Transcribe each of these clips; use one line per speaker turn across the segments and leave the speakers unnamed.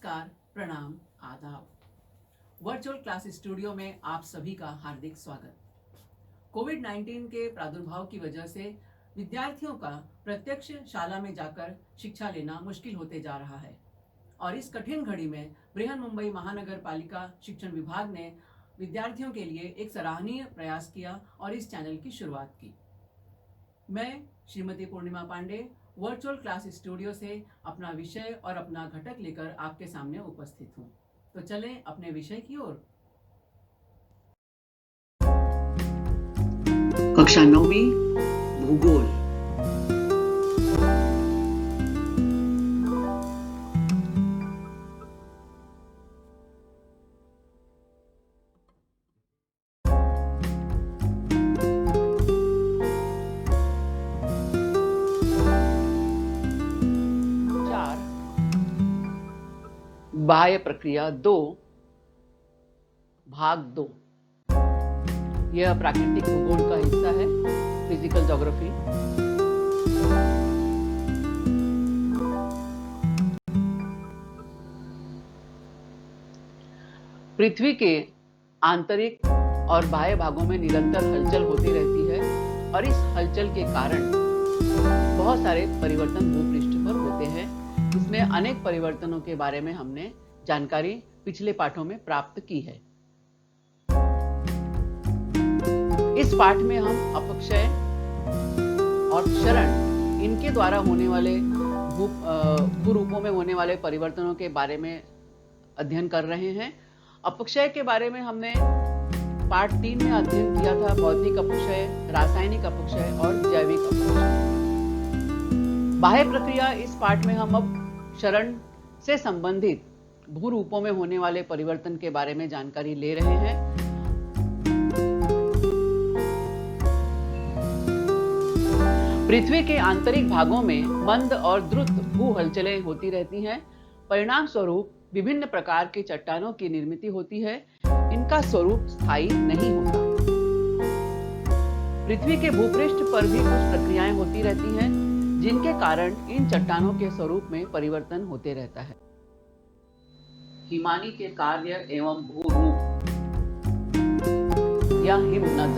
नमस्कार, प्रणाम, आदाब। वर्चुअल क्लास स्टूडियो में आप सभी का हार्दिक स्वागत। कोविड-19 के प्रादुर्भाव की वजह से विद्यार्थियों का प्रत्यक्ष शाला में जाकर शिक्षा लेना मुश्किल होते जा रहा है और इस कठिन घड़ी में बृहन्मुंबई महानगर पालिका शिक्षण विभाग ने विद्यार्थियों के लिए एक सराहनीय प्रयास किया और इस चैनल की शुरुआत की। मैं श्रीमती पूर्णिमा पांडे वर्चुअल क्लास स्टूडियो से अपना विषय और अपना घटक लेकर आपके सामने उपस्थित हूँ। तो चलें अपने विषय की ओर। कक्षा 9वीं भूगोल। बाह्य प्रक्रिया 2 भाग 2। यह प्राकृतिक भूगोल का हिस्सा है, फिजिकल ज्योग्राफी। पृथ्वी के आंतरिक और बाह्य भागों में निरंतर हलचल होती रहती है और इस हलचल के कारण बहुत सारे परिवर्तन भूपृष्ठ पर होते हैं। इसमें अनेक परिवर्तनों के बारे में हमने जानकारी पिछले पाठों में प्राप्त की है। इस पाठ में हम अपक्षय और क्षरण, इनके द्वारा होने वाले भूरूपों में होने वाले परिवर्तनों के बारे में अध्ययन कर रहे हैं। अपक्षय के बारे में हमने पाठ 3 में अध्ययन किया था, भौतिक अपक्षय, रासायनिक अपक्षय और जैविक अपक्षय। बाह्य प्रक्रिया, इस पाठ में हम अब क्षरण से संबंधित भूरूपों में होने वाले परिवर्तन के बारे में जानकारी ले रहे हैं। पृथ्वी के आंतरिक भागों में मंद और द्रुत भू हलचलें होती रहती हैं। परिणाम स्वरूप विभिन्न प्रकार की चट्टानों की निर्मित होती है। इनका स्वरूप स्थायी नहीं होता। पृथ्वी के भूपृष्ठ पर भी कुछ प्रक्रियाएं होती रहती हैं, जिनके कारण इन चट्टानों के स्वरूप में परिवर्तन होते रहता है। हिमानी के कार्य एवं भूरूप या हिमनद।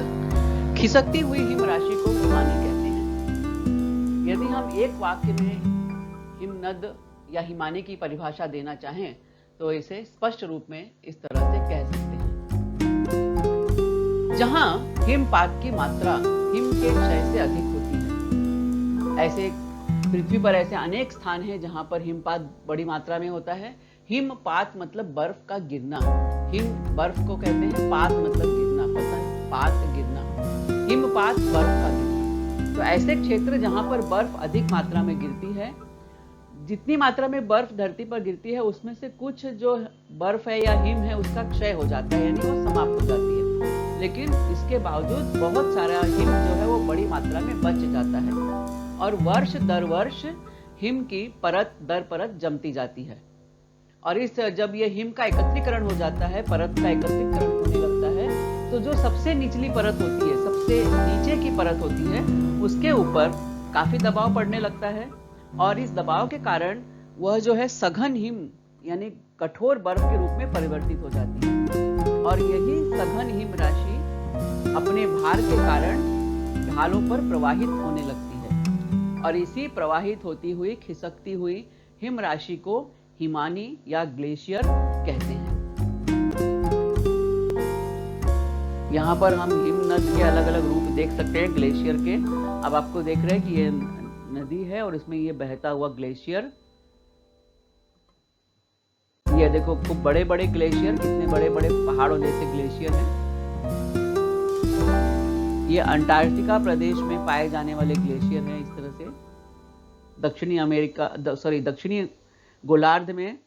खिसकती हुई हिम राशि को हिमानी कहते हैं। यदि हम एक वाक्य में हिमनद या हिमानी की परिभाषा देना चाहें तो इसे स्पष्ट रूप में इस तरह से कह सकते हैं। जहां हिमपात की मात्रा हिम के क्षय से अधिक होती है। ऐसे पृथ्वी पर ऐसे अनेक स्थान हैं जहां पर हिमपात बड़ी मात्रा में होता है। हिमपात मतलब बर्फ का गिरना। हिम बर्फ को कहते हैं, पात मतलब गिरना, पतन, पात गिरना। हिमपात बर्फ का गिरना। तो ऐसे क्षेत्र जहां पर बर्फ अधिक मात्रा में गिरती है, जितनी मात्रा में बर्फ धरती पर गिरती है उसमें से कुछ जो बर्फ है या हिम है उसका क्षय हो जाता है, यानी वो समाप्त हो जाती है। लेकिन इसके बावजूद बहुत सारा हिम जो है वो बड़ी मात्रा में बच जाता है और वर्ष दर वर्ष हिम की परत दर परत जमती जाती है। और इस जब ये हिम का एकत्रीकरण हो जाता है, परत का एकत्रीकरण होने लगता है, तो जो सबसे निचली परत होती है, सबसे नीचे की परत होती है, उसके ऊपर काफी दबाव पड़ने लगता है और इस दबाव के कारण वह जो है सघन हिम यानी कठोर बर्फ के रूप में परिवर्तित हो जाती है। और यही सघन हिम राशि अपने भार के कारण ढालों पर प्रवाहित होने लगती है और इसी प्रवाहित होती हुई खिसकती हुई हिम राशि को हिमानी या ग्लेशियर कहते हैं। यहाँ पर हम हिमनद के अलग अलग रूप देख सकते हैं ग्लेशियर के। अब आपको देख रहे हैं कि ये नदी है और इसमें ये बहता हुआ ग्लेशियर। ये देखो खूब बड़े बड़े ग्लेशियर, कितने बड़े बड़े पहाड़ों जैसे ग्लेशियर हैं। ये अंटार्कटिका प्रदेश में पाए जाने वाले ग्लेशियर हैं। इस तरह से दक्षिणी गोलार्ध में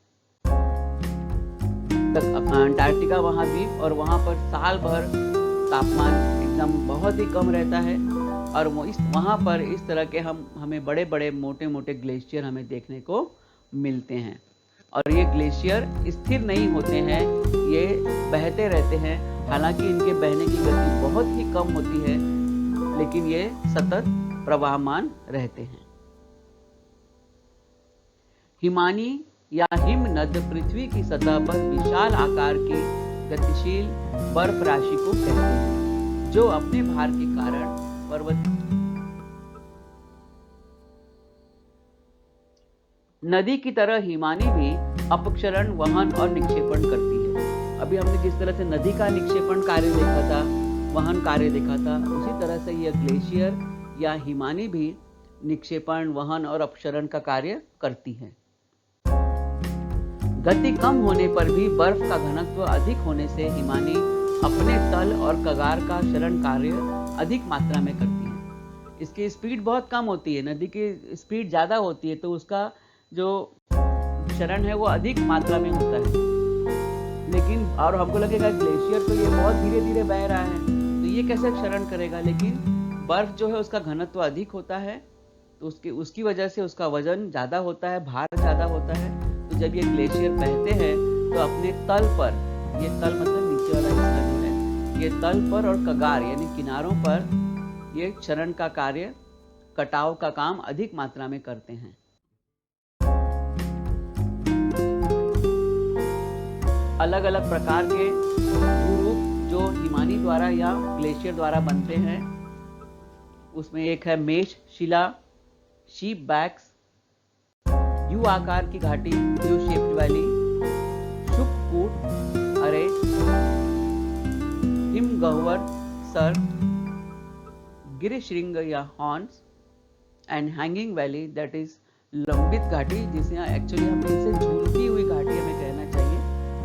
अंटार्कटिका महाद्वीप, और वहां पर साल भर तापमान एकदम बहुत ही कम रहता है और वहां पर इस तरह के हमें बड़े बड़े मोटे मोटे ग्लेशियर हमें देखने को मिलते हैं। और ये ग्लेशियर स्थिर नहीं होते हैं, ये बहते रहते हैं। हालांकि इनके बहने की गति बहुत ही कम होती है, लेकिन ये सतत प्रवाहमान रहते हैं। हिमानी या हिम नद पृथ्वी की सतह पर विशाल आकार की गतिशील बर्फ राशि को कहते हैं, जो अपने भार के कारण पर्वत नदी की तरह हिमानी भी अपक्षरण, वहन और निक्षेपण करती है। अभी हमने जिस तरह से नदी का निक्षेपण कार्य देखा था, वहन कार्य देखा था, उसी तरह से यह ग्लेशियर या हिमानी भी निक्षेपण, वहन और अपक्षरण का कार्य करती है। गति कम होने पर भी बर्फ का घनत्व अधिक होने से हिमानी अपने तल और कगार का क्षरण कार्य अधिक मात्रा में करती है। इसकी स्पीड बहुत कम होती है, नदी की स्पीड ज्यादा होती है, तो उसका जो क्षरण है वो अधिक मात्रा में होता है। लेकिन और हमको लगेगा ग्लेशियर तो ये बहुत धीरे धीरे बह रहा है, तो ये कैसे क्षरण करेगा, लेकिन बर्फ जो है उसका घनत्व अधिक होता है, तो उसकी वजह से उसका वजन ज्यादा होता है, भार ज्यादा होता है। तो जब ये ग्लेशियर बहते हैं तो अपने तल पर, ये तल मतलब नीचे वाला हिस्सा जो है, ये तल पर और कगार यानी किनारों पर ये क्षरण का कार्य, कटाव का काम अधिक मात्रा में करते हैं। अलग अलग प्रकार के भूरूप जो हिमानी द्वारा या ग्लेशियर द्वारा बनते हैं, उसमें एक है मेष शिला, शीप बैक्स, यू आकार की घाटी, यू शेप्ड वैली, शुककूट, अरे, हिमगह्वर, सर, गिरिशृंग या horns, and hanging valley, that is लंबित घाटी, जिसे एक्चुअली हम इसे झूलती हुई घाटी हमें कहना चाहिए,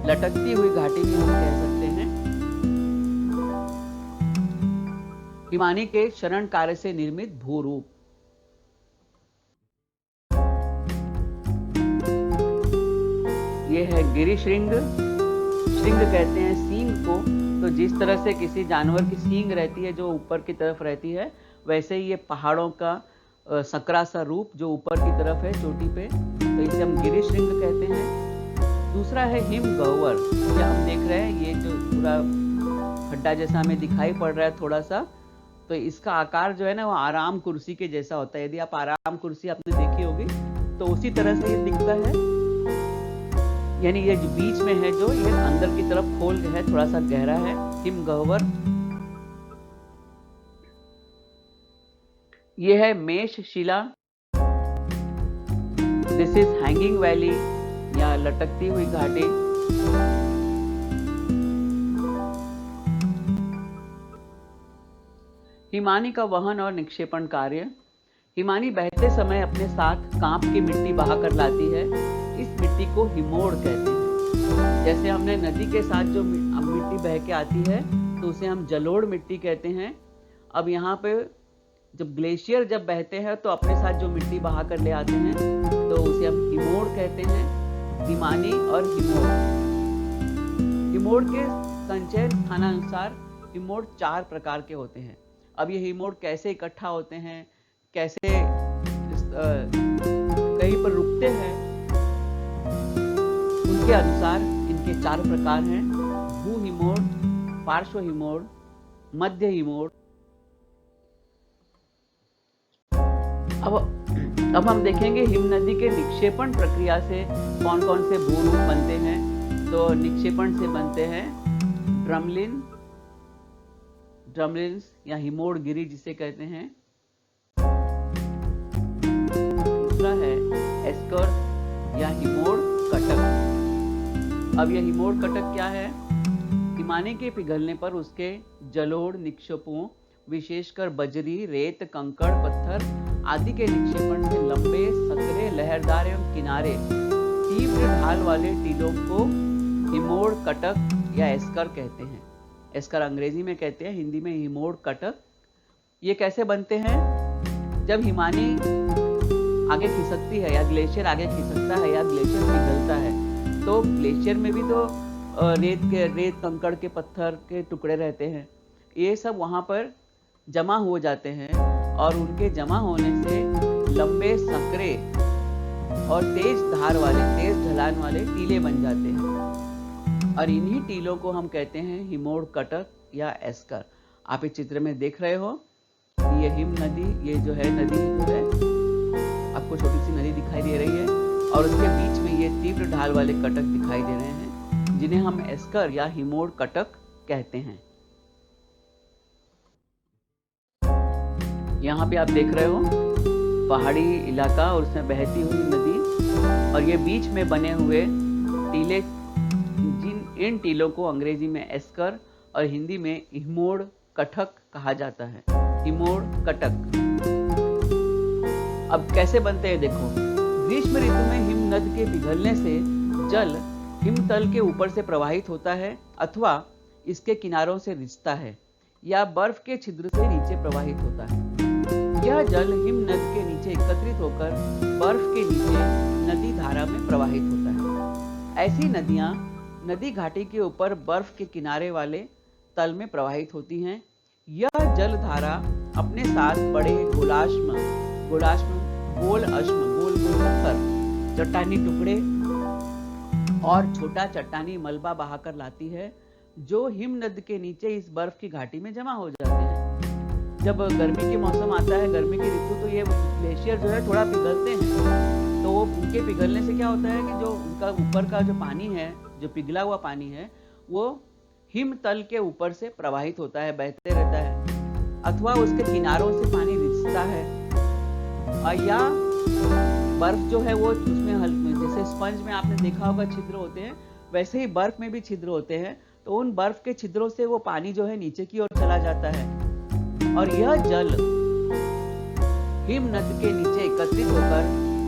लटकती हुई घाटी भी हम कह सकते हैं। हिमानी के क्षरण कार्य से निर्मित भूरूप। ये है गिरिशृंग। श्रृंग कहते हैं सींग को, तो जिस तरह से किसी जानवर की सींग रहती है जो ऊपर की तरफ रहती है, वैसे ही ये पहाड़ों का सकरा सा रूप जो ऊपर की तरफ है चोटी पे, तो इसे हम गिरिशृंग कहते हैं। दूसरा है हिमगह्वर, ये हम देख रहे हैं, ये जो पूरा खड्डा जैसा हमें दिखाई पड़ रहा है थोड़ा सा, तो इसका आकार जो है ना वो आराम कुर्सी के जैसा होता है। यदि आप आराम कुर्सी आपने देखी होगी तो उसी तरह से ये दिखता है, यानी ये जो बीच में है जो ये अंदर की तरफ खोल है, थोड़ा सा गहरा है, हिमगह्वर। ये है मेष शिला, दिस इज हैंगिंग वैली या लटकती हुई घाटी। हिमानी का वहन और निक्षेपण कार्य। हिमानी बहते समय अपने साथ कांप की मिट्टी बहा कर लाती है, इस मिट्टी को हिमोड़ कहते हैं। जैसे हमने नदी के साथ जो मिट्टी बह के आती है तो उसे हम जलोढ़ मिट्टी कहते हैं। अब यहाँ पे जब ग्लेशियर जब बहते हैं तो अपने साथ जो मिट्टी बहा कर ले आते हैं तो उसे हम हिमोड़ कहते हैं। हिमानी और हिमोड़। हिमोड़ के संचय स्थानानुसार हिमोड़ 4 प्रकार के होते हैं। अब ये हिमोड़ कैसे इकट्ठा होते हैं, कैसे कहीं पर रुकते हैं, उनके अनुसार इनके 4 प्रकार हैं। भू हिमोड़, पार्श्व हिमोड़, मध्य हिमोड़। अब हम देखेंगे हिम नदी के निक्षेपण प्रक्रिया से कौन कौन से भूरूप बनते हैं। तो निक्षेपण से बनते हैं ड्रमलिन्स या हिमोड़ गिरी जिसे कहते हैं। दूसरा है एस्कर या हिमोड़ कटक। अब यह हिमोड़ कटक क्या है? हिमानी के पिघलने पर उसके जलोढ़ निक्षेपों, विशेषकर बजरी, रेत, कंकड़, पत्थर आदि के निक्षेपण से लंबे, सकरे, लहरदार एवं किनारे तीव्र ढाल वाले टीलों को हिमोड़ कटक या एस्कर कहते हैं। एस्कर अंग्रेजी में कहते हैं, हिंदी में हिमोड़ कटक। ये कैसे बनते हैं? जब हिमानी आगे खिसकती है या ग्लेशियर आगे खिसकता है या ग्लेशियर पिघलता है, तो ग्लेशियर में भी तो रेत कंकड़ के पत्थर के टुकड़े रहते हैं। ये सब वहाँ पर जमा हो जाते हैं और उनके जमा होने से लंबे, सकरे और तेज धार वाले, तेज ढलान वाले टीले बन जाते हैं और इन्हीं टीलों को हम कहते हैं हिमोड़ कटक या एस्कर। आप इस चित्र में देख रहे हो, ये हिम नदी, ये जो है नदी जो है, आपको छोटी सी नदी दिखाई दे रही है, और उसके बीच में ये तीव्र ढाल वाले कटक दिखाई दे रहे हैं, जिन्हें हम एस्कर या हिमोड़ कटक कहते हैं। यहाँ पे आप देख रहे हो पहाड़ी इलाका और उसमें बहती हुई नदी, और ये बीच में बने हुए टीले, इन टीलों को अंग्रेजी में एस्कर और हिंदी में हिमोड़ कटक कहा जाता है। हिमोड़ कटक अब कैसे बनते हैं देखो। ग्रीष्म ऋतु में हिम नद के पिघलने से जल हिमतल के ऊपर से प्रवाहित होता है अथवा इसके किनारों से रिसता है या बर्फ के छिद्र से नीचे प्रवाहित होता है। यह जल हिम नद के नीचे एकत्रित होकर बर्फ के नीचे नदी धारा में प्रवाहित होता है। ऐसी नदियां नदी घाटी के ऊपर बर्फ के किनारे वाले तल में प्रवाहित होती हैं। यह जल धारा अपने साथ बड़े गोल पत्थर, चट्टानी टुकड़े और छोटा चट्टानी मलबा बहाकर लाती है, जो हिम नद के नीचे इस बर्फ की घाटी में जमा हो जाते हैं। जब गर्मी के मौसम आता है, गर्मी की ऋतु, तो ये ग्लेशियर जो है थोड़ा पिघलते हैं। तो उनके पिघलने से क्या होता है कि जो उनका ऊपर का जो पानी है, जो पिघला हुआ पानी है, वो हिम तल के ऊपर से प्रवाहित होता है, बहते रहता है, अथवा उसके किनारों से पानी रिसता है, या बर्फ जो है वो उसमें जैसे स्पंज में आपने देखा होगा छिद्र होते हैं, वैसे ही बर्फ में भी छिद्र होते हैं। तो उन बर्फ के छिद्रों से वो पानी जो है नीचे की ओर चला जाता है और यह जल हिम नद के नीचे एकत्रित होकर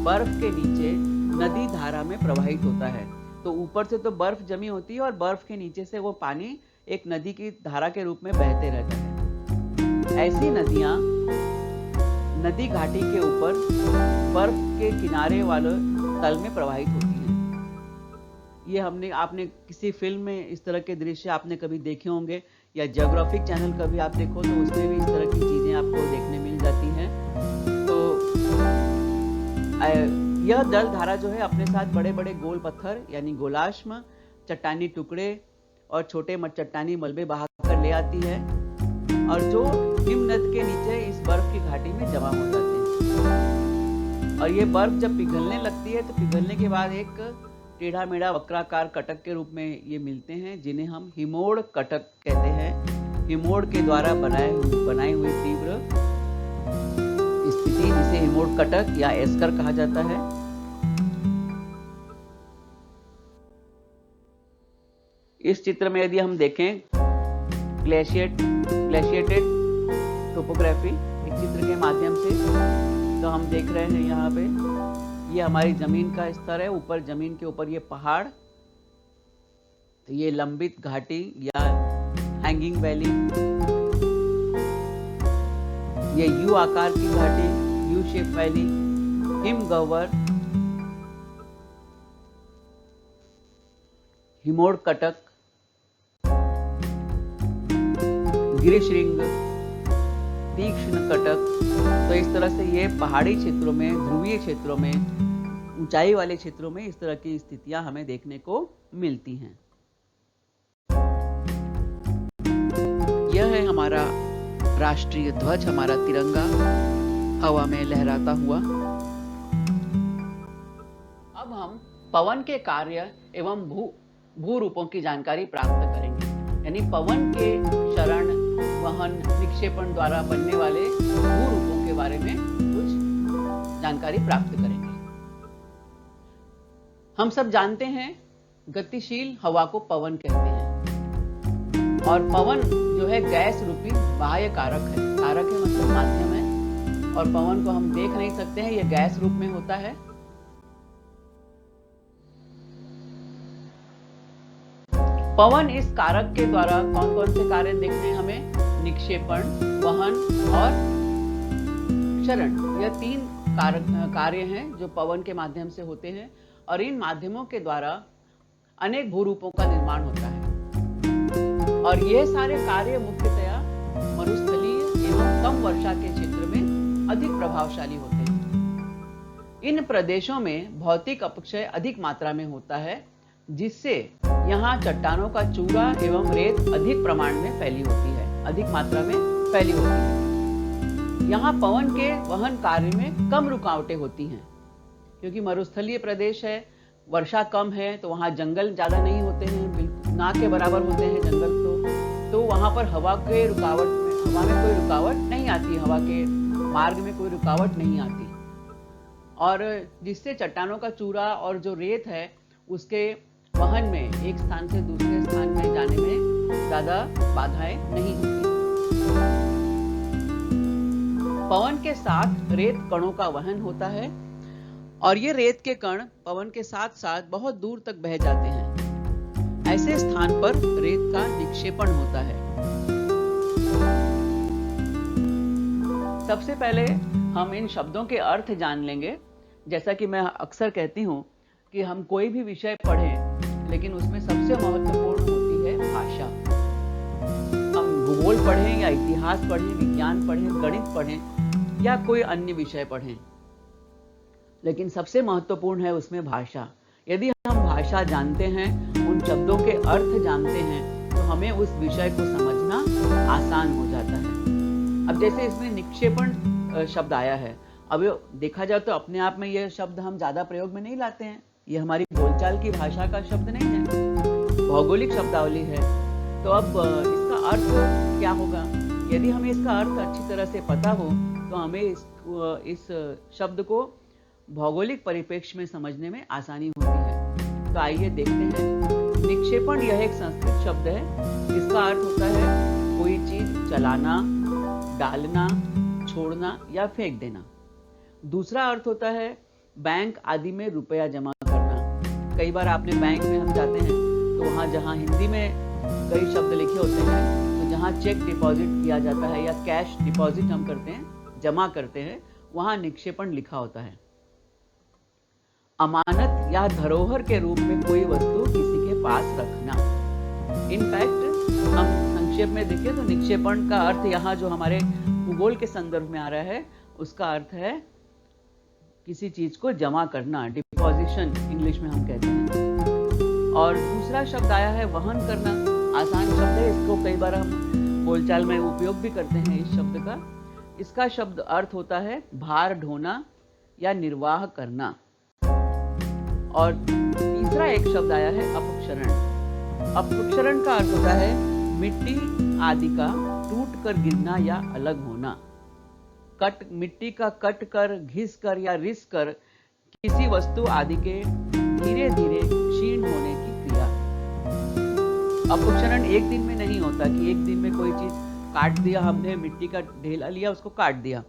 बर्फ के नीचे नदी धारा में प्रवाहित होता है। तो ऊपर से तो बर्फ जमी होती है और बर्फ के नीचे से वो पानी एक नदी की धारा के रूप में बहते रहता है। ऐसी नदियां नदी घाटी के ऊपर बर्फ के किनारे वाले तल में प्रवाहित होती हैं। ये आपने किसी फिल्म में इस तरह के दृश्य आपने कभी देखे होंगे, या ज्योग्राफिक चैनल कभी आप देखो तो उसमें भी इस तरह की चीजें आपको देखने मिल जाती हैं। तो यह जल धारा जो है अपने साथ बड़े बड़े गोल पत्थर यानी गोलाश्म, चट्टानी टुकड़े और छोटे चट्टानी मलबे बहाकर ले आती है, और जो हिम नद के नीचे इस बर्फ की घाटी में जमा हो जाते हैं। और ये बर्फ जब पिघलने लगती है तो पिघलने के बाद एक टेढ़ा मेढ़ा वक्राकार कटक के रूप में ये मिलते हैं, जिन्हें हम हिमोड़ कटक कहते हैं। हिमोड़ के द्वारा बनाई हुई तीव्र स्थिति जिसे हिमोड़ कटक या एस्कर कहा जाता है। इस चित्र में यदि हम देखें ग्लेशिएटेड टोपोग्राफी इस चित्र के माध्यम से, तो हम देख रहे हैं यहाँ पे ये हमारी जमीन का स्तर है। ऊपर जमीन के ऊपर ये पहाड़, ये लंबित घाटी या हैंगिंग वैली, ये यू आकार की घाटी, यू शेप वैली, हिम गह्वर, हिमोड़ कटक, गिरिशृंग, तीक्ष्ण कटक। तो इस तरह से ये पहाड़ी क्षेत्रों में, ध्रुवीय क्षेत्रों में, ऊंचाई वाले क्षेत्रों में इस तरह की स्थितियां हमें देखने को मिलती हैं। यह है हमारा राष्ट्रीय ध्वज, हमारा तिरंगा हवा में लहराता हुआ। अब हम पवन के कार्य एवं भू रूपों की जानकारी प्राप्त करेंगे, यानी पवन के शरण, वहन, निक्षेपण द्वारा बनने वाले भू रूपों के बारे में कुछ जानकारी प्राप्त करेंगे। हम सब जानते हैं गतिशील हवा को पवन कहते हैं, और पवन जो है गैस रूपी बाह्य कारक है। कारक है मतलब माध्यम है, और पवन को हम देख नहीं सकते हैं, यह गैस रूप में होता है। पवन इस कारक के द्वारा कौन कौन से कार्य देखने हैं हमें? निक्षेपण, वहन और क्षरण। यह तीन कार्य हैं जो पवन के माध्यम से होते हैं, और इन माध्यमों के द्वारा अनेक भूरूपों का निर्माण होता है। और ये सारे कार्य मुख्यतया मरुस्थलीय एवं कम वर्षा के क्षेत्र में अधिक प्रभावशाली होते हैं। इन प्रदेशों में भौतिक अपक्षय अधिक मात्रा में होता है, जिससे यहाँ चट्टानों का चूरा एवं रेत अधिक प्रमाण में फैली होती है, अधिक मात्रा में फैली होती है। यहाँ पवन के वहन कार्य में कम रुकावटें होती हैं, क्योंकि मरुस्थलीय प्रदेश है, वर्षा कम है, तो वहाँ जंगल ज़्यादा नहीं होते हैं, बिल्कुल ना के बराबर होते हैं जंगल, तो वहाँ पर हवा में कोई रुकावट नहीं आती, हवा के मार्ग में कोई रुकावट नहीं आती, और जिससे चट्टानों का चूरा और जो रेत है उसके वहन में, एक स्थान से दूसरे स्थान में जाने में ज़्यादा बाधाएं नहीं होती। पवन के साथ रेत कणों का वहन होता है, और ये रेत के कण पवन के साथ साथ बहुत दूर तक बह जाते हैं। ऐसे स्थान पर रेत का निक्षेपण होता है। सबसे पहले हम इन शब्दों के अर्थ जान लेंगे। जैसा कि मैं अक्सर कहती हूँ कि हम कोई भी विषय पढ़ें, लेकिन उसमें सबसे महत्वपूर्ण होती है भाषा। हम भूगोल पढ़ें या इतिहास पढ़ें, विज्ञान पढ़ें, गणित पढ़ें या कोई अन्य विषय पढ़ें, लेकिन सबसे महत्वपूर्ण है उसमें भाषा। यदि हम भाषा जानते हैं, उन शब्दों के अर्थ जानते हैं, तो हमें उस विषय को समझना आसान हो जाता है। अब जैसे इसमें निक्षेपण शब्द आया है, अब देखा जाए तो अपने आप में यह शब्द हम ज्यादा प्रयोग में नहीं लाते हैं, ये हमारी बोलचाल की भाषा का शब्द नहीं है, भौगोलिक शब्दावली है। तो अब इसका अर्थ क्या होगा? यदि हमें इसका अर्थ अच्छी तरह से पता हो तो हमें इस शब्द को भौगोलिक परिप्रेक्ष्य में समझने में आसानी होती है। तो आइए देखते हैं। निक्षेपण यह एक संस्कृत शब्द है, इसका अर्थ होता है कोई चीज चलाना, डालना, छोड़ना या फेंक देना। दूसरा अर्थ होता है बैंक आदि में रुपया जमा करना। कई बार आपने बैंक में हम जाते हैं तो वहाँ जहाँ हिंदी में कई शब्द लिखे होते हैं, तो जहाँ चेक डिपॉजिट किया जाता है या कैश डिपॉजिट हम करते हैं, जमा करते हैं, वहाँ निक्षेपण लिखा होता है। अमानत या धरोहर के रूप में कोई वस्तु किसी के पास रखना। इनफैक्ट हम संक्षेप में देखें तो निक्षेपण का अर्थ यहाँ जो हमारे भूगोल के संदर्भ में आ रहा है, उसका अर्थ है किसी चीज को जमा करना, डिपोजिशन इंग्लिश में हम कहते हैं। और दूसरा शब्द आया है वहन करना। आसान शब्द है, इसको कई बार हम बोलचाल में उपयोग भी करते हैं इस शब्द का। इसका शब्द अर्थ होता है भार ढोना या निर्वाह करना। और तीसरा एक शब्द आया है अपक्षरण। अपक्षरण का अर्थ होता है मिट्टी आदि का टूट कर गिरना या अलग होना। मिट्टी का कट कर, घिस कर या रिस कर किसी वस्तु आदि के धीरे धीरे क्षीण होने की क्रिया। अपक्षरण एक दिन में नहीं होता कि एक दिन में कोई चीज काट दिया, हमने मिट्टी का ढेला लिया, उसको काट दिया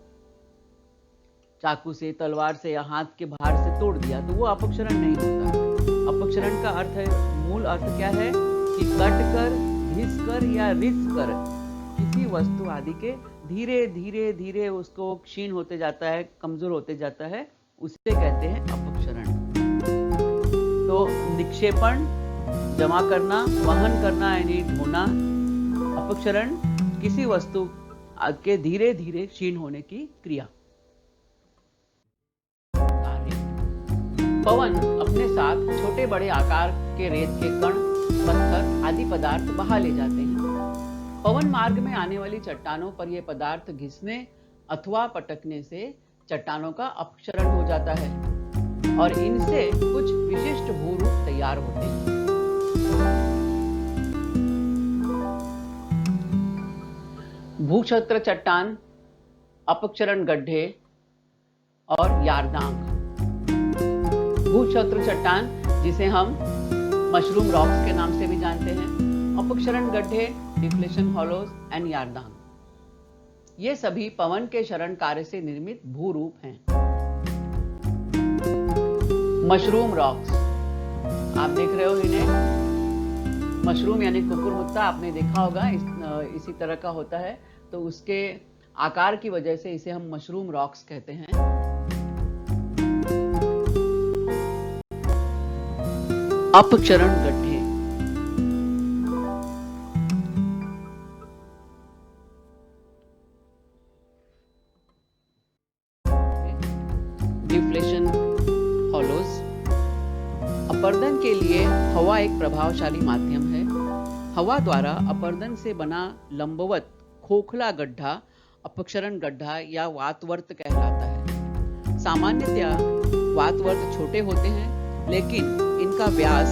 चाकू से, तलवार से या हाथ के भार से तोड़ दिया, तो वो अपक्षरण नहीं होता। अपक्षरण का अर्थ है, मूल अर्थ क्या है कि कट कर, घिस कर या रिस कर किसी वस्तु आदि के धीरे धीरे धीरे उसको क्षीण होते जाता है, कमजोर होते जाता है, उसे कहते हैं अपक्षरण। तो निक्षेपण जमा करना, वहन करना यानी ढोना, अपक्षरण किसी वस्तु के धीरे धीरे क्षीण होने की क्रिया। पवन अपने साथ छोटे बड़े आकार के रेत के कण, पत्थर आदि पदार्थ बहा ले जाते हैं। पवन मार्ग में आने वाली चट्टानों पर ये पदार्थ घिसने अथवा पटकने से चट्टानों का अपक्षरण हो जाता है और इनसे कुछ विशिष्ट भूरूप तैयार होते हैं। भूक्षत्र चट्टान, अपक्षरण गड्ढे और यारदांग। भूक्षत्र चट्टान जिसे हम मशरूम रॉक्स के नाम से भी जानते हैं, अपक्षरण गड्ढे, डिफ्लेशन हॉलोज एंड यारदांग, ये सभी पवन के क्षरण कार्य से निर्मित भूरूप हैं। मशरूम रॉक्स, आप देख रहे हो इन्हें, मशरूम यानी कुकुरमुत्ता आपने देखा होगा, इसी तरह का होता है, तो उसके आकार की वजह से इसे हम मशरूम रॉक्स कहते हैं। अपक्षरण गड्ढे, डिफ्लेशन हॉलोज। अपर्दन के लिए हवा एक प्रभावशाली माध्यम है। हवा द्वारा अपर्दन से बना लंबवत खोखला गड्ढा अपक्षरण गड्ढा या वातवर्त कहलाता है। सामान्यतया वातवर्त छोटे होते हैं, लेकिन इनका व्यास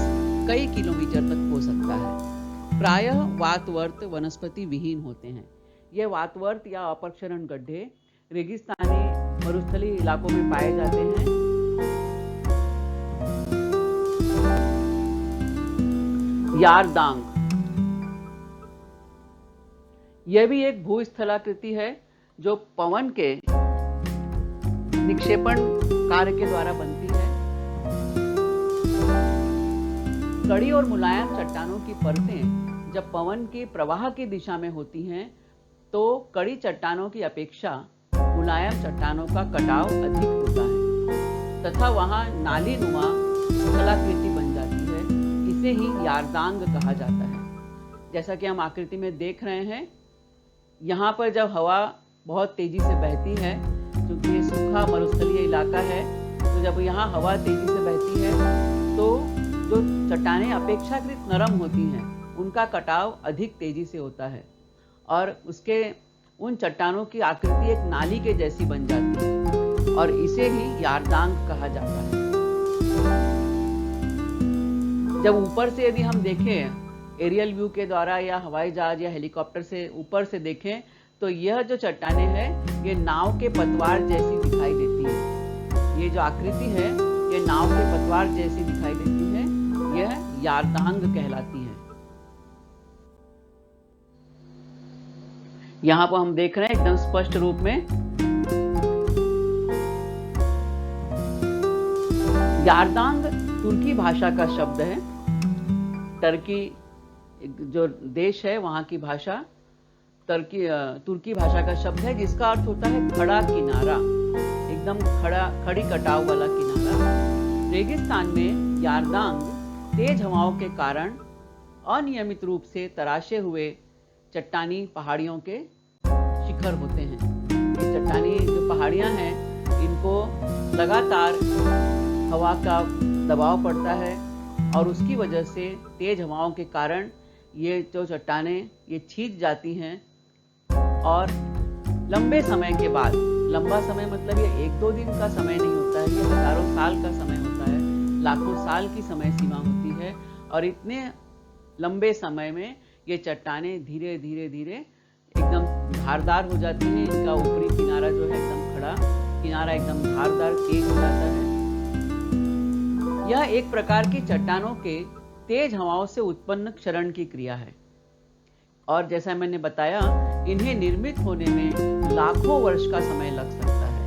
कई किलोमीटर तक हो सकता है। प्रायः वातवर्त वनस्पति विहीन होते हैं। ये वातवर्त या अपक्षरण गड्ढे रेगिस्तानी मरुस्थलीय इलाकों में पाए जाते हैं। यारदांग, यह भी एक भूस्थलाकृति है जो पवन के निक्षेपण कार्य के द्वारा बनती है। कड़ी और मुलायम चट्टानों की परतें जब पवन के प्रवाह की दिशा में होती हैं, तो कड़ी चट्टानों की अपेक्षा मुलायम चट्टानों का कटाव अधिक होता है तथा वहां नालीनुमा स्थलाकृति बन जाती है। इसे ही यारदांग कहा जाता है। जैसा कि हम आकृति में देख रहे हैं, यहाँ पर जब हवा बहुत तेजी से बहती है, क्योंकि ये सूखा मरुस्थलीय इलाका है, तो जब यहाँ हवा तेजी से बहती है तो जो चट्टानें अपेक्षाकृत नरम होती हैं, उनका कटाव अधिक तेजी से होता है और उसके उन चट्टानों की आकृति एक नाली के जैसी बन जाती है और इसे ही यारदांग कहा जाता है। जब ऊपर से यदि हम देखें एरियल व्यू के द्वारा या हवाई जहाज या हेलीकॉप्टर से ऊपर से देखें, तो यह जो चट्टानें हैं ये नाव के पतवार जैसी दिखाई देती है। ये जो आकृति है ये नाव के पतवार जैसी दिखाई देती है, यह यारदांग कहलाती है। यहाँ पर हम देख रहे हैं एकदम स्पष्ट रूप में यारदांग तुर्की भाषा का शब्द है। टर्की जो देश है वहां की भाषा तुर्की भाषा का शब्द है, जिसका अर्थ होता है खड़ा किनारा, एकदम खड़ी कटाव वाला किनारा। रेगिस्तान में यारदांग तेज हवाओं के कारण अनियमित रूप से तराशे हुए चट्टानी पहाड़ियों के शिखर होते हैं। ये चट्टानी जो पहाड़ियां हैं, इनको लगातार हवा का दबाव पड़ता है और उसकी वजह से तेज हवाओं के कारण ये जो चट्टानें ये छींच जाती हैं और लंबे समय के बाद, लंबा समय मतलब ये 1-2 दिन का समय नहीं होता है, ये हजारों साल का समय होता है, लाखों साल की समय सीमा होती है और इतने लंबे समय में ये चट्टानें धीरे धीरे धीरे एकदम धारदार हो जाती हैं। इनका ऊपरी किनारा जो है एकदम खड़ा, किनारा एकदम धारदार तेज हो जाता है। यह एक प्रकार की चट्टानों के तेज हवाओं से उत्पन्न क्षरण की क्रिया है और जैसा मैंने बताया, इन्हें निर्मित होने में लाखों वर्ष का समय लग सकता है।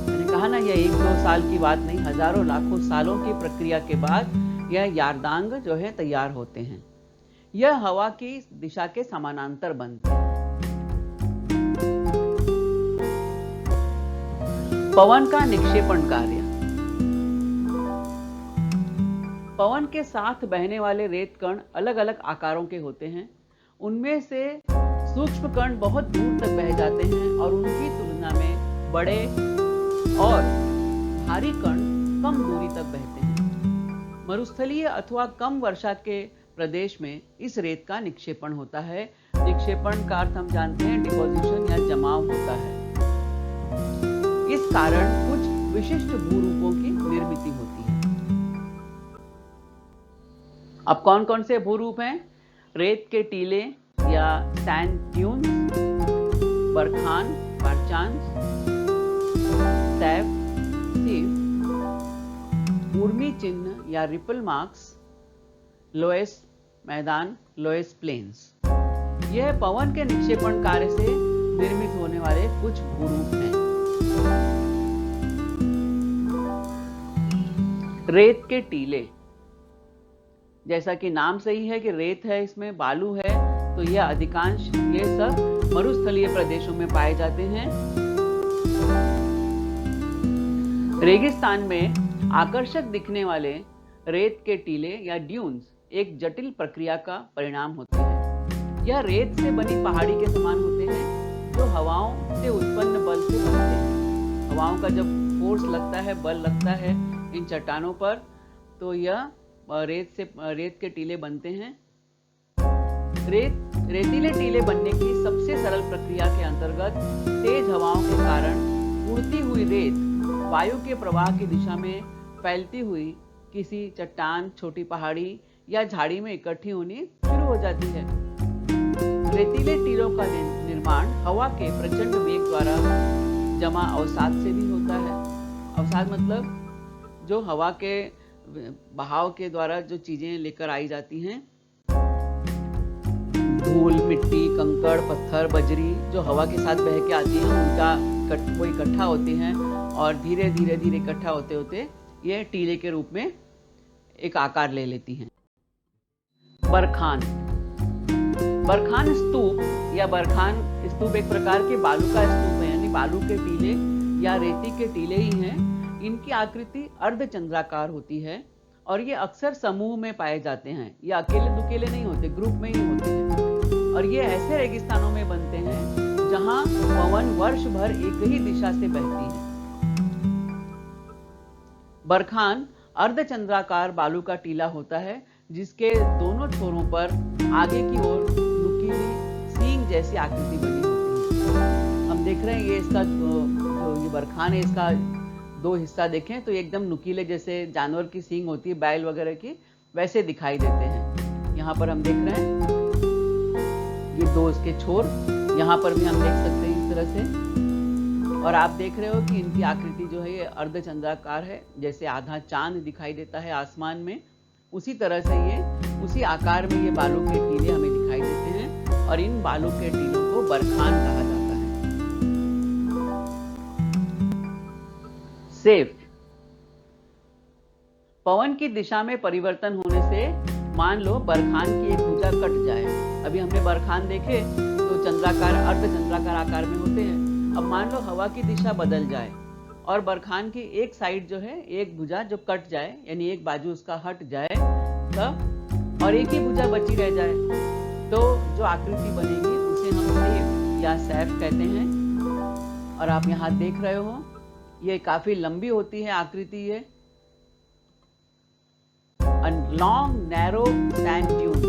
मैंने कहा ना, यह 1-2 साल की बात नहीं, हजारों लाखों सालों की प्रक्रिया के बाद यह यारदांग जो है तैयार होते हैं। यह हवा की दिशा के समानांतर बनते हैं। पवन का निक्षेपण कार्य। पवन के साथ बहने वाले रेत कण अलग अलग आकारों के होते हैं। उनमें से सूक्ष्म कण बहुत दूर तक बह जाते हैं और उनकी तुलना में बड़े और भारी कण कम दूरी तक बहते हैं। मरुस्थलीय अथवा कम वर्षा के प्रदेश में इस रेत का निक्षेपण होता है। निक्षेपण का अर्थ हम जानते हैं डिपोजिशन या जमाव होता है। इस कारण कुछ विशिष्ट भूरूपों की निर्मित होती है। अब कौन कौन से भूरूप हैं? रेत के टीले या सैंड ड्यून्स, बरखान, बारचांस, सैफ, सीफ, ऊर्मी चिन्ह या रिपल मार्क्स, लोएस मैदान, लोएस प्लेन्स। यह पवन के निक्षेपण कार्य से निर्मित होने वाले कुछ भूरूप हैं। रेत के टीले, जैसा कि नाम सही है कि रेत है, इसमें बालू है, तो यह अधिकांश ये सब मरुस्थलीय प्रदेशों में पाए जाते हैं। रेगिस्तान में आकर्षक दिखने वाले रेत के टीले या ड्यून्स एक जटिल प्रक्रिया का परिणाम होते हैं। यह रेत से बनी पहाड़ी के समान होते हैं जो हवाओं से उत्पन्न बल से बनते हैं। हवाओं का जब फोर्स लगता है, बल लगता है इन चट्टानों पर, तो यह रेत के टीले बनते हैं। रेतीले टीले बनने की सबसे सरल प्रक्रिया के अंतर्गत तेज हवाओं के कारण उड़ती हुई रेत वायु के प्रवाह की दिशा में फैलती हुई किसी चट्टान, छोटी पहाड़ी या झाड़ी में इकट्ठी होनी शुरू हो जाती है। रेतीले टीलों का निर्माण हवा के प्रचंड वेग द्वारा जमा अवसाद से भी होता है। अवसाद मतलब जो हवा के बहाव के द्वारा जो चीजें लेकर आई जाती हैं, धूल, मिट्टी, कंकड़, पत्थर, बजरी जो हवा के साथ बह के आती हैं, उनका वो इकट्ठा होती हैं और धीरे धीरे धीरे इकट्ठा होते होते ये टीले के रूप में एक आकार ले लेती हैं। बरखान। बरखान स्तूप या बरखान स्तूप एक प्रकार के बालू का स्तूप है, यानी बालू के टीले या रेती के टीले ही हैं। इनकी आकृति अर्धचंद्राकार होती है और ये अक्सर समूह में पाए जाते हैं। ये अकेले दुकेले नहीं होते, ग्रुप में ही होते हैं। और ये ऐसे रेगिस्तानों में बनते हैं जहां पवन वर्ष भर एक ही दिशा से बहती है। बरखान अर्धचंद्राकार बालू का टीला होता है जिसके दोनों छोरों पर आगे की ओर नुकीली सींग जैसी आकृति बनी होती है। हम देख रहे हैं ये इसका जो ये बरखान है, इसका दो हिस्सा देखें तो एकदम नुकीले जैसे जानवर की सींग होती है, बैल वगैरह की, वैसे दिखाई देते हैं। यहाँ पर हम देख रहे हैं ये दो इसके छोर, यहाँ पर भी हम देख सकते हैं इस तरह से। और आप देख रहे हो कि इनकी आकृति जो है ये अर्धचंद्राकार है, जैसे आधा चांद दिखाई देता है आसमान में, उसी तरह से ये उसी आकार में ये बालू के टीले हमें दिखाई देते हैं और इन बालू के टीलों को बरखान कहा जाता है। सेफ। पवन की दिशा में परिवर्तन होने से मान लो बरखान की एक भुजा कट जाए। अभी हमने बरखान देखे तो चंद्राकार, अर्धचंद्राकार आकार में होते हैं। अब मान लो हवा की दिशा बदल जाए और बरखान की एक साइड जो है, एक भुजा जो कट जाए, यानी एक बाजू उसका हट जाए तब, और एक ही भुजा बची रह जाए, तो जो आकृति बनेगी उसे हम सेफ या सैफ कहते हैं। और आप यहाँ देख रहे हो ये काफी लंबी होती है आकृति। ये लॉन्ग नैरो सैंड ड्यून,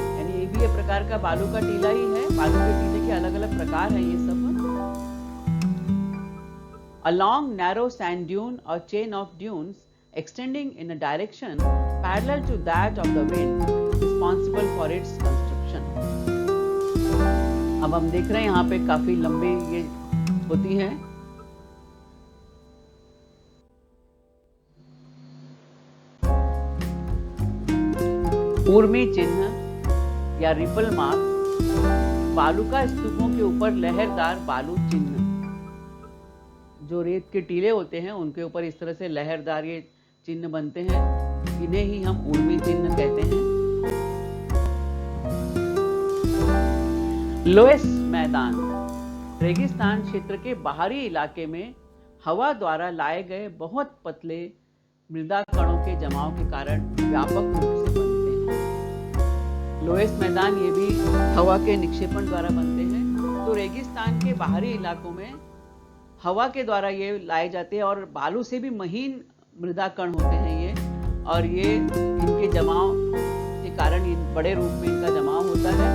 यानी ये भी एक प्रकार का बालू का टीला ही है। बालू के टीले के अलग अलग प्रकार हैं ये सब। A long narrow sand dune or chain of dunes extending in a direction parallel to that of the wind responsible for its construction. अब हम देख रहे हैं यहाँ पे काफी लंबी ये होती हैं। ऊर्मी चिन्ह या रिपल मार्क, बालूका स्तूपों के ऊपर लहरदार बालू चिन्ह। जो रेत के टीले होते हैं उनके ऊपर इस तरह से लहरदार ये चिन्ह बनते हैं, इन्हें ही हम ऊर्मी चिन्ह कहते हैं। लोएस मैदान, रेगिस्तान क्षेत्र के बाहरी इलाके में हवा द्वारा लाए गए बहुत पतले मृदा कणों के जमाव के कारण व्यापक रूप से बनते हैं। लोएस मैदान ये भी हवा के निक्षेपण द्वारा बनते हैं। तो रेगिस्तान के बाहरी इलाकों में हवा के द्वारा ये लाए जाते हैं और बालू से भी महीन मृदा कण होते हैं ये, और ये इनके जमाव के कारण इन बड़े रूप में इनका जमाव होता है,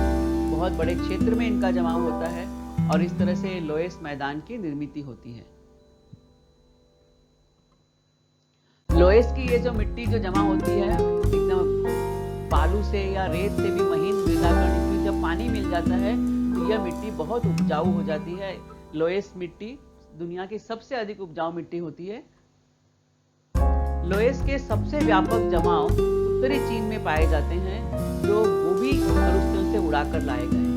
बहुत बड़े क्षेत्र में इनका जमाव होता है और इस तरह से लोएस मैदान की निर्मित होती है। लोएस की ये जो मिट्टी जो जमा होती है एकदम बालू से या रेत से भी महीन मृदा कण, इसमें जब पानी मिल जाता है तो यह मिट्टी बहुत उपजाऊ हो जाती है। लोएस मिट्टी दुनिया की सबसे अधिक उपजाऊ मिट्टी होती है। लोएस के सबसे व्यापक जमाव उत्तरी चीन में पाए जाते हैं, जो गोबी मरुस्थल से उड़ाकर लाए गए।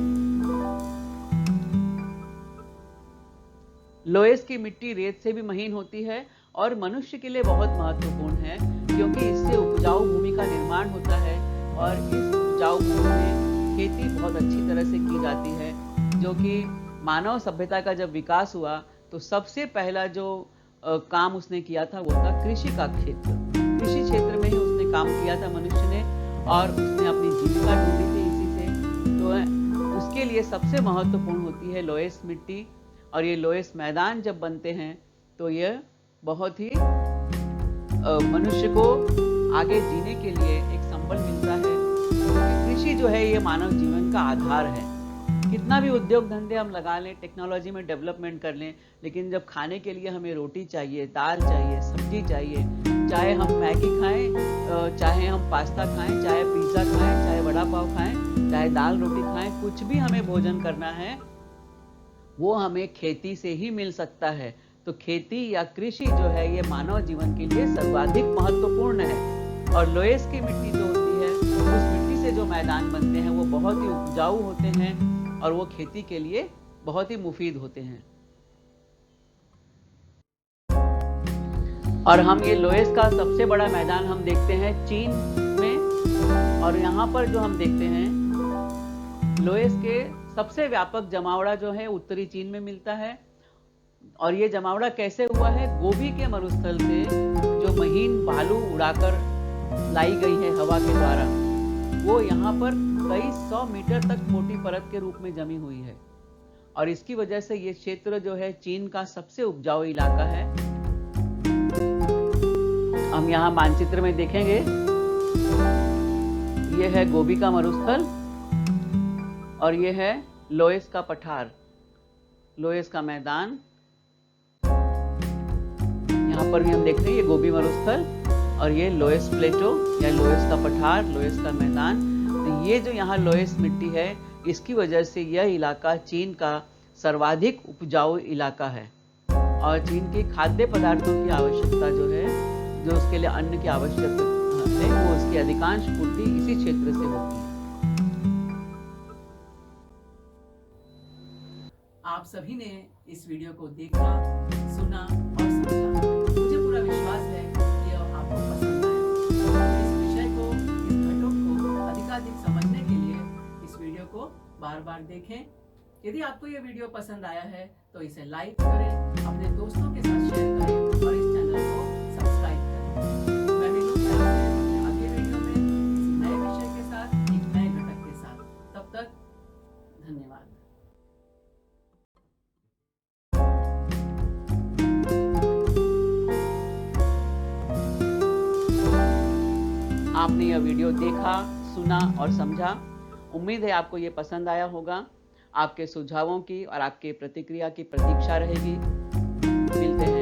लोएस की मिट्टी रेत से भी महीन होती है और मनुष्य के लिए बहुत महत्वपूर्ण है, क्योंकि इससे उपजाऊ भूमि का निर्माण होता है और इस उपजाऊ भूमि में खेती बहुत अच्छी तरह से की जाती है। जो कि मानव सभ्यता का जब विकास हुआ तो सबसे पहला जो काम उसने किया था वो था कृषि का क्षेत्र। कृषि क्षेत्र में ही उसने काम किया था मनुष्य ने, और उसने अपनी जीविका ढूंढी थी इसी से। तो उसके लिए सबसे महत्वपूर्ण होती है लोएस मिट्टी। और ये लोएस मैदान जब बनते हैं तो ये बहुत ही मनुष्य को आगे जीने के लिए एक संबल मिलता है। कृषि जो है ये मानव जीवन का आधार है। कितना भी उद्योग धंधे हम लगा लें, टेक्नोलॉजी में डेवलपमेंट कर लें, लेकिन जब खाने के लिए हमें रोटी चाहिए, दाल चाहिए, सब्जी चाहिए, चाहे हम मैगी खाएं, चाहे हम पास्ता खाएं, चाहे पिज़्ज़ा खाएं, चाहे वड़ा पाव खाएं, चाहे दाल रोटी खाएं, कुछ भी हमें भोजन करना है वो हमें खेती से ही मिल सकता है। तो खेती या कृषि जो है ये मानव जीवन के लिए सर्वाधिक महत्वपूर्ण है। और लोएस की मिट्टी जो होती है, उस मिट्टी से जो मैदान बनते हैं वो बहुत ही उपजाऊ होते हैं और वो खेती के लिए बहुत ही मुफीद होते हैं। और हम ये लोएस का सबसे बड़ा मैदान हम देखते हैं चीन में, और यहाँ पर जो हम देखते हैं लोएस के सबसे व्यापक जमावड़ा जो है उत्तरी चीन में मिलता है। और ये जमावड़ा कैसे हुआ है? गोबी के मरुस्थल से जो महीन बालू उड़ाकर लाई गई है हवा के द्वारा, वो यहाँ पर कई 100 मीटर तक मोटी परत के रूप में जमी हुई है। और इसकी वजह से ये क्षेत्र जो है चीन का सबसे उपजाऊ इलाका है। हम यहाँ मानचित्र में देखेंगे, ये है गोबी का मरुस्थल और ये है लोएस का पठार, लोएस का मैदान। यहाँ पर भी हम देख रहे हैं ये गोबी मरुस्थल और ये लोएस प्लेटो या लोएस का पठार, लोएस का मैदान। तो ये जो यहाँ लोएस मिट्टी है, इसकी वजह से यह इलाका चीन का सर्वाधिक उपजाऊ इलाका है। और चीन की खाद्य पदार्थों की आवश्यकता जो है, जो उसके लिए अन्न की आवश्यकता है, वो उसकी अधिकांश पूर्ति इसी क्षेत्र से होती है।
आप सभी ने इस वीडियो को देखा, सुना और समझा। मुझे पूरा विश्वास है कि आपको पसंद आया। इस विषय को, इस घटक को अधिकाधिक समझने के लिए इस वीडियो को बार-बार देखें। यदि आपको यह वीडियो पसंद आया है तो इसे लाइक करें, अपने दोस्तों के साथ शेयर करें और इस चैनल को सब्सक्राइब करें। मैं मिलूंगा आपसे अगले वीडियो में किसी नए विषय के साथ, एक नए घटक के साथ। तब तक धन्यवाद।
आपने यह वीडियो देखा, सुना और समझा। उम्मीद है आपको ये पसंद आया होगा। आपके सुझावों की और आपके प्रतिक्रिया की प्रतीक्षा रहेगी। मिलते हैं।